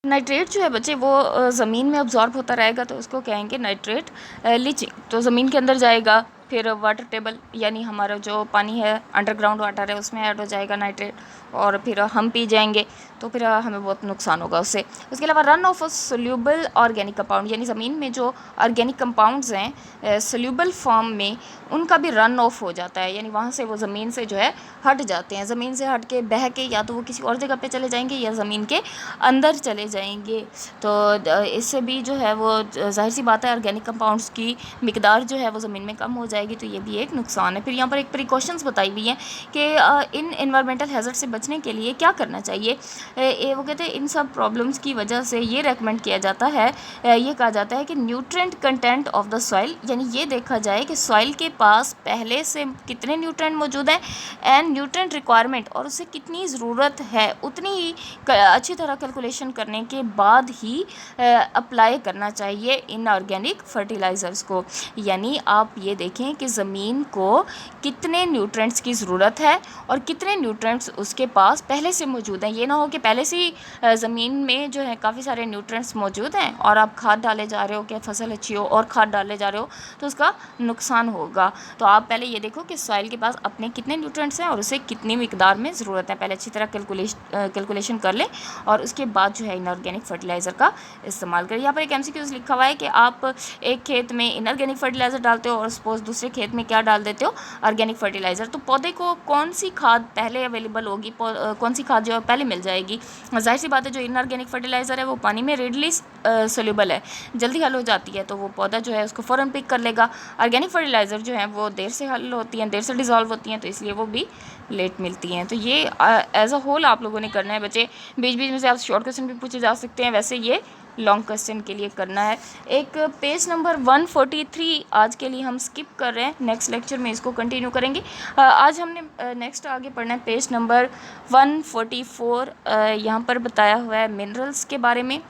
Nitrate जो है बच्चे वो ज़मीन में अब्जॉर्ब होता रहेगा तो उसको कहेंगे नाइट्रेट लीचिंग। तो ज़मीन के अंदर जाएगा, फिर वाटर टेबल यानी हमारा जो पानी है, अंडरग्राउंड वाटर है, उसमें ऐड हो जाएगा नाइट्रेट, और फिर हम पी जाएंगे तो फिर हमें बहुत नुकसान होगा उससे। उसके अलावा run of soluble organic compound, यानी ज़मीन में जो ऑर्गेनिक कंपाउंड्स हैं सोल्यूबल फॉर्म में, उनका भी रन ऑफ हो जाता है, यानी वहाँ से वो ज़मीन से जो है हट जाते हैं। ज़मीन से हट के बह के या तो वो किसी और जगह पे चले जाएंगे या ज़मीन के अंदर चले जाएंगे। तो इससे भी जो है वो ज़ाहिर सी बात है ऑर्गेनिक कंपाउंड्स की मिकदार जो है वो ज़मीन में कम हो जाएगी, तो ये भी एक नुकसान है। फिर यहाँ पर एक प्रिकॉशंस बताई हुई हैं कि इन एनवायरमेंटल हैज़र्ड से बचने के लिए क्या करना चाहिए। वो कहते हैं इन सब प्रॉब्लम्स की वजह से ये रेकमेंड किया जाता है, ये कहा जाता है कि nutrient content of the soil, यानी ये देखा जाए कि सॉइल के पास पहले से कितने न्यूट्रेंट मौजूद हैं, एंड न्यूट्रेंट रिक्वायरमेंट, और उसे कितनी ज़रूरत है उतनी ही अच्छी तरह कैलकुलेशन करने के बाद ही अप्लाई करना चाहिए इन ऑर्गेनिक फर्टिलाइज़र्स को। यानी आप ये देखें कि ज़मीन को कितने न्यूट्रेंट्स की ज़रूरत है और कितने न्यूट्रेंट्स उसके पास पहले से मौजूद हैं। ये ना हो कि पहले से ही ज़मीन में जो है काफ़ी सारे न्यूट्रेंट्स मौजूद हैं और आप खाद डाले जा रहे हो कि फसल अच्छी हो और खाद डाले जा रहे हो, तो उसका नुकसान होगा। तो आप पहले ये देखो कि सॉइल के पास अपने कितने न्यूट्रेंट्स हैं और उसे कितनी मिकदार में ज़रूरत है, पहले अच्छी तरह कैलकुलेशन कर लें और उसके बाद जो है इनऑर्गेनिक फर्टिलाइज़र का इस्तेमाल करें। यहाँ पर एक MCQ लिखा हुआ है कि आप एक खेत में इनऑर्गेनिक फर्टिलाइज़र डालते हो और सपोज दूसरे खेत में क्या डाल देते हो, ऑर्गेनिक फर्टिलाइज़र, तो पौधे को कौन सी खाद पहले अवेलेबल होगी, कौन सी खाद जो है पहले मिल जाएगी। जाहिर सी बात है जो इनऑर्गेनिक फर्टिलाइज़र है वो पानी में रेडली सोल्यूबल है, जल्दी हल हो जाती है, तो वो पौधा जो है उसको फ़ौरन पिक कर लेगा। ऑर्गेनिक फर्टिलाइज़र जो है वो देर से हल होती हैं, देर से डिज़ोल्व होती हैं, तो इसलिए वो भी लेट मिलती हैं। तो ये एज अ होल आप लोगों ने करना है बच्चे। बीच बीच में से आप शॉर्ट क्वेश्चन भी पूछे जा सकते हैं, वैसे ये लॉन्ग क्वेश्चन के लिए करना है। एक पेज नंबर 143 आज के लिए हम स्किप कर रहे हैं, नेक्स्ट लेक्चर में इसको कंटिन्यू करेंगे। आज हमने नेक्स्ट आगे पढ़ना है पेज नंबर 144। यहाँ पर बताया हुआ है मिनरल्स के बारे में।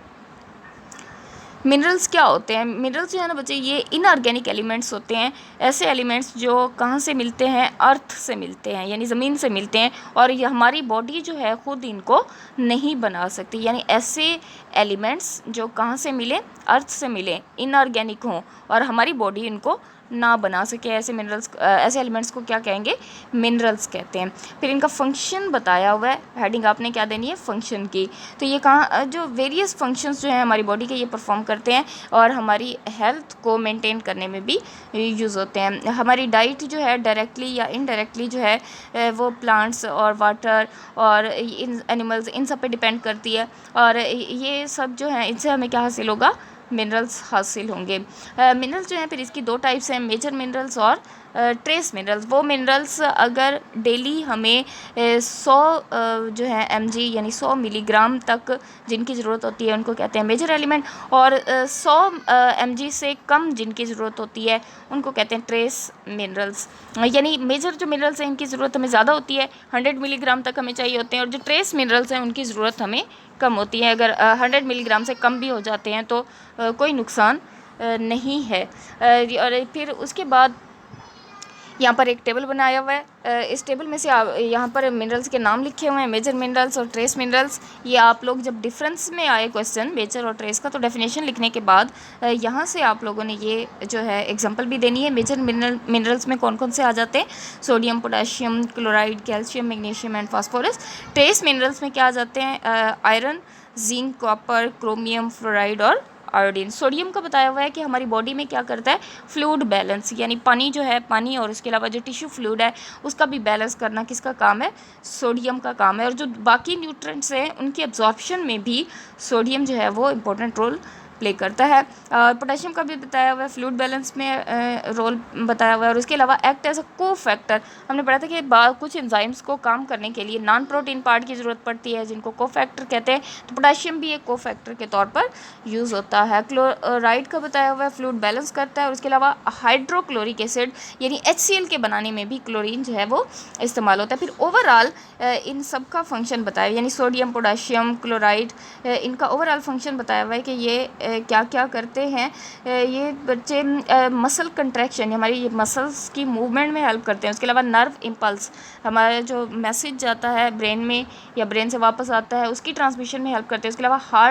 मिनरल्स क्या होते हैं? मिनरल्स जो है ना बच्चे, ये इनऑर्गेनिक एलिमेंट्स होते हैं, ऐसे एलिमेंट्स जो कहाँ से मिलते हैं, अर्थ से मिलते हैं, यानी ज़मीन से मिलते हैं, और ये हमारी बॉडी जो है ख़ुद इनको नहीं बना सकती। यानी ऐसे एलिमेंट्स जो कहाँ से मिले, अर्थ से मिले, इनऑर्गेनिक हों और हमारी बॉडी इनको ना बना सके, ऐसे मिनरल्स, ऐसे एलिमेंट्स को क्या कहेंगे, मिनरल्स कहते हैं। फिर इनका फंक्शन बताया हुआ है, हेडिंग आपने क्या देनी है, फंक्शन की। तो ये कहाँ जो वेरियस फंक्शंस जो हैं हमारी बॉडी के, ये परफॉर्म करते हैं और हमारी हेल्थ को मेंटेन करने में भी यूज़ होते हैं। हमारी डाइट जो है डायरेक्टली या इनडायरेक्टली जो है वो प्लांट्स और वाटर और इन एनिमल्स, इन सब पे डिपेंड करती है, और ये सब जो है इनसे हमें क्या हासिल होगा, मिनरल्स हासिल होंगे। मिनरल्स जो हैं फिर इसकी दो टाइप्स हैं, मेजर मिनरल्स और ट्रेस मिनरल्स। वो मिनरल्स अगर डेली हमें 100 जो है mg यानी 100 मिलीग्राम तक जिनकी ज़रूरत होती है उनको कहते हैं मेजर एलिमेंट, और 100 mg से कम जिनकी ज़रूरत होती है उनको कहते हैं ट्रेस मिनरल्स। यानी मेजर जो मिनरल्स हैं इनकी ज़रूरत हमें ज़्यादा होती है, 100 मिलीग्राम तक हमें चाहिए होते हैं, और जो ट्रेस मिनरल्स हैं उनकी ज़रूरत हमें कम होती है। अगर 100 मिलीग्राम से कम भी हो जाते हैं तो कोई नुकसान नहीं है। और फिर उसके बाद यहाँ पर एक टेबल बनाया हुआ है, इस टेबल में से यहाँ पर मिनरल्स के नाम लिखे हुए हैं, मेजर मिनरल्स और ट्रेस मिनरल्स। ये आप लोग जब डिफरेंस में आए क्वेश्चन मेजर और ट्रेस का, तो डेफिनेशन लिखने के बाद यहाँ से आप लोगों ने ये जो है एग्जांपल भी देनी है। मेजर मिनरल्स में कौन कौन से आ जाते हैं, sodium, potassium, chloride, calcium, magnesium and phosphorus. Trace minerals में क्या आ जाते हैं, iron, zinc, copper, chromium, fluoride और आयोडीन। सोडियम का बताया हुआ है कि हमारी बॉडी में क्या करता है, फ्लूइड बैलेंस, यानी पानी जो है, पानी और उसके अलावा जो टिश्यू फ्लूइड है उसका भी बैलेंस करना किसका काम है, सोडियम का काम है। और जो बाकी न्यूट्रिएंट्स हैं उनकी एब्जॉर्प्शन में भी सोडियम जो है वो इम्पोर्टेंट रोल प्ले करता है। पोटेशियम का भी बताया हुआ है, फ्लूइड बैलेंस में रोल बताया हुआ है, और उसके अलावा एक्ट एज अ को फैक्टर। हमने पढ़ा था कि कुछ एंजाइम्स को काम करने के लिए नॉन प्रोटीन पार्ट की ज़रूरत पड़ती है जिनको को फैक्टर कहते हैं, तो पोटेशियम भी एक को फैक्टर के तौर पर यूज़ होता है। क्लोराइड का बताया हुआ है, फ्लूइड बैलेंस करता है, और उसके अलावा हाइड्रोक्लोरिक एसिड यानी HCl के बनाने में भी क्लोरीन जो है वो इस्तेमाल होता है। फिर ओवरऑल इन सब का फंक्शन बताया, यानी सोडियम, पोटेशियम, क्लोराइड, इनका ओवरऑल फंक्शन बताया हुआ है कि ये क्या क्या करते हैं। ये बच्चे मसल कंट्रैक्शन, हमारी ये मसल्स की मूवमेंट में हेल्प करते हैं। उसके अलावा नर्व इम्पल्स, हमारा जो मैसेज जाता है ब्रेन में या ब्रेन से वापस आता है उसकी ट्रांसमिशन में हेल्प करते हैं। उसके अलावा हार्ट